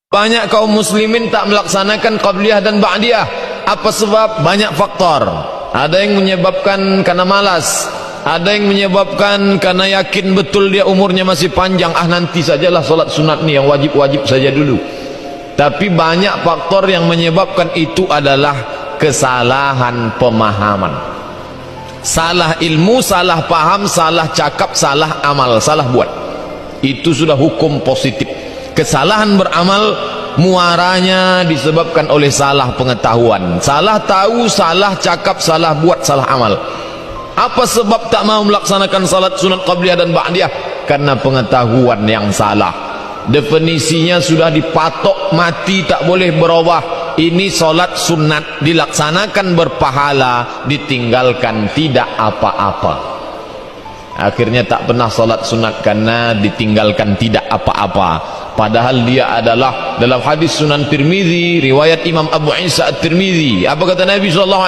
Banyak kaum muslimin tak melaksanakan qabliyah dan ba'diyah. Apa sebab? Banyak faktor. Ada yang menyebabkan karena malas, ada yang menyebabkan karena yakin betul dia umurnya masih panjang, nanti sajalah solat sunat ni yang wajib-wajib saja dulu. Tapi banyak faktor yang menyebabkan itu adalah kesalahan pemahaman, salah ilmu, salah paham, salah cakap, salah amal, salah buat. Itu sudah hukum positif. Kesalahan beramal muaranya disebabkan oleh salah pengetahuan, salah tahu, salah cakap, salah buat, salah amal. Apa sebab tak mau melaksanakan salat sunat qabliyah dan ba'diyah? Karena pengetahuan yang salah. Definisinya sudah dipatok mati, tak boleh berubah. Ini salat sunat, dilaksanakan berpahala, ditinggalkan tidak apa-apa. Akhirnya tak pernah salat sunat karena ditinggalkan tidak apa-apa. Padahal dia adalah dalam hadis Sunan Tirmizi riwayat Imam Abu Isa At-Tirmizi. Apa kata Nabi SAW?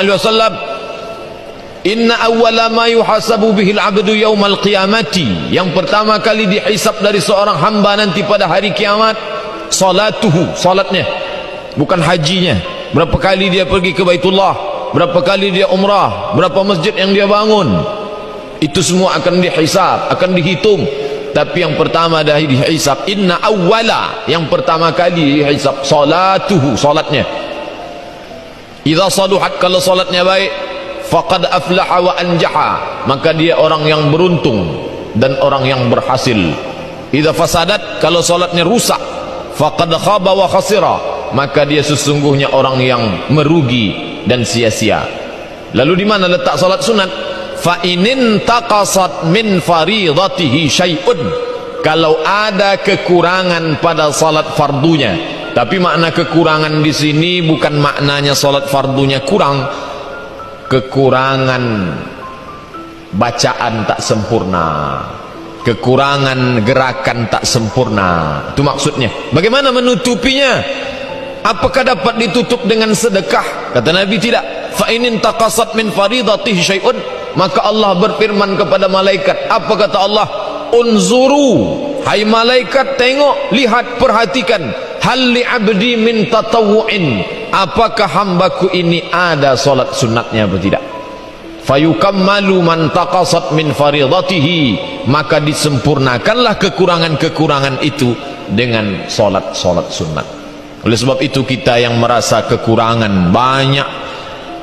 Inna awwala ma yuhasabu bihil abdu yawmal qiyamati, yang pertama kali dihisab dari seorang hamba nanti pada hari kiamat, salatuhu, salatnya, bukan hajinya. Berapa kali dia pergi ke Baitullah, berapa kali dia umrah, berapa masjid yang dia bangun, itu semua akan dihisab, akan dihitung. Tapi yang pertama dah dihisab, inna awwala, yang pertama kali dihisab, salatuhu, salatnya. Idza saluhat, kalau salatnya baik, faqad aflaha wa anjaha, maka dia orang yang beruntung dan orang yang berhasil. Idza fasadat, kalau salatnya rusak, faqad khaba wa khasira, maka dia sesungguhnya orang yang merugi dan sia-sia. Lalu di mana letak salat sunat? Fa inin taqasat min faridatihi syai'un, kalau ada kekurangan pada salat fardunya. Tapi makna kekurangan di sini bukan maknanya salat fardunya kurang, kekurangan bacaan tak sempurna, kekurangan gerakan tak sempurna, itu maksudnya. Bagaimana menutupinya? Apakah dapat ditutup dengan sedekah? Kata Nabi tidak. Fa inin taqasat min faridatihi syai'un, maka Allah berfirman kepada malaikat. Apa kata Allah? Unzuru, hai malaikat, tengok, lihat, perhatikan. Hal li abdi min tatawu'in, apakah hambaku ini ada solat sunatnya atau tidak? Fayukammalu man taqasat min faridatihi, maka disempurnakanlah kekurangan-kekurangan itu dengan solat-solat sunat. Oleh sebab itu kita yang merasa kekurangan banyak,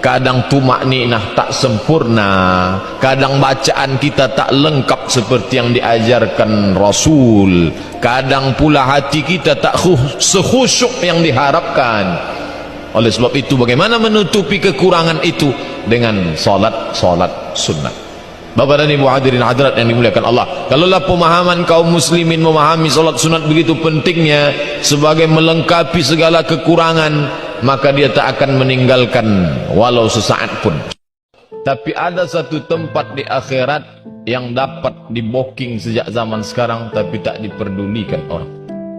kadang tumakninah tak sempurna, kadang bacaan kita tak lengkap seperti yang diajarkan Rasul, kadang pula hati kita tak sekhusyuk yang diharapkan. Oleh sebab itu bagaimana menutupi kekurangan itu? Dengan salat-salat sunnah. Bapak dan Ibu hadirin hadirat yang dimuliakan Allah, kalaulah pemahaman kaum muslimin memahami salat sunat begitu pentingnya sebagai melengkapi segala kekurangan, maka dia tak akan meninggalkan walau sesaat pun. Tapi ada satu tempat di akhirat yang dapat diboking sejak zaman sekarang tapi tak diperdulikan orang.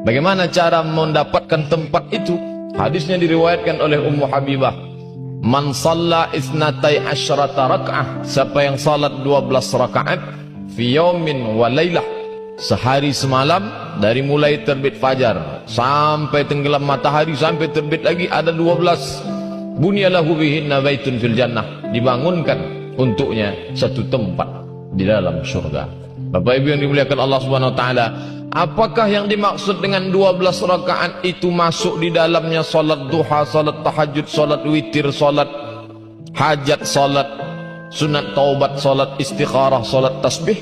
Bagaimana cara mendapatkan tempat itu? Hadisnya diriwayatkan oleh Ummu Habibah. Man shalla isnatai asyrata rak'ah, siapa yang salat 12 rakaat fi yaumin wa lailah, sehari semalam, dari mulai terbit fajar sampai tenggelam matahari sampai terbit lagi ada 12, bunyalahu bihinna baitun fil jannah, dibangunkan untuknya satu tempat di dalam surga. Bapak Ibu yang dimuliakan Allah Subhanahu wa taala, apakah yang dimaksud dengan 12 rakaat itu masuk di dalamnya salat duha, salat tahajud, salat witir, salat hajat, salat sunat taubat, salat istikharah, salat tasbih?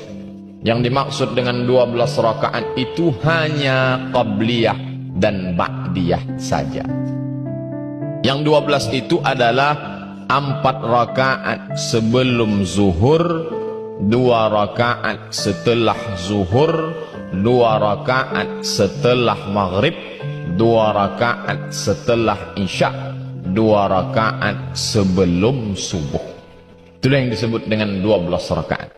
Yang dimaksud dengan 12 rakaat itu hanya qabliyah dan ba'diyah saja. Yang 12 itu adalah 4 rakaat sebelum zuhur, 2 rakaat setelah zuhur, 2 rakaat setelah maghrib, 2 rakaat setelah isya, 2 rakaat sebelum subuh. Itulah yang disebut dengan 12 rakaat.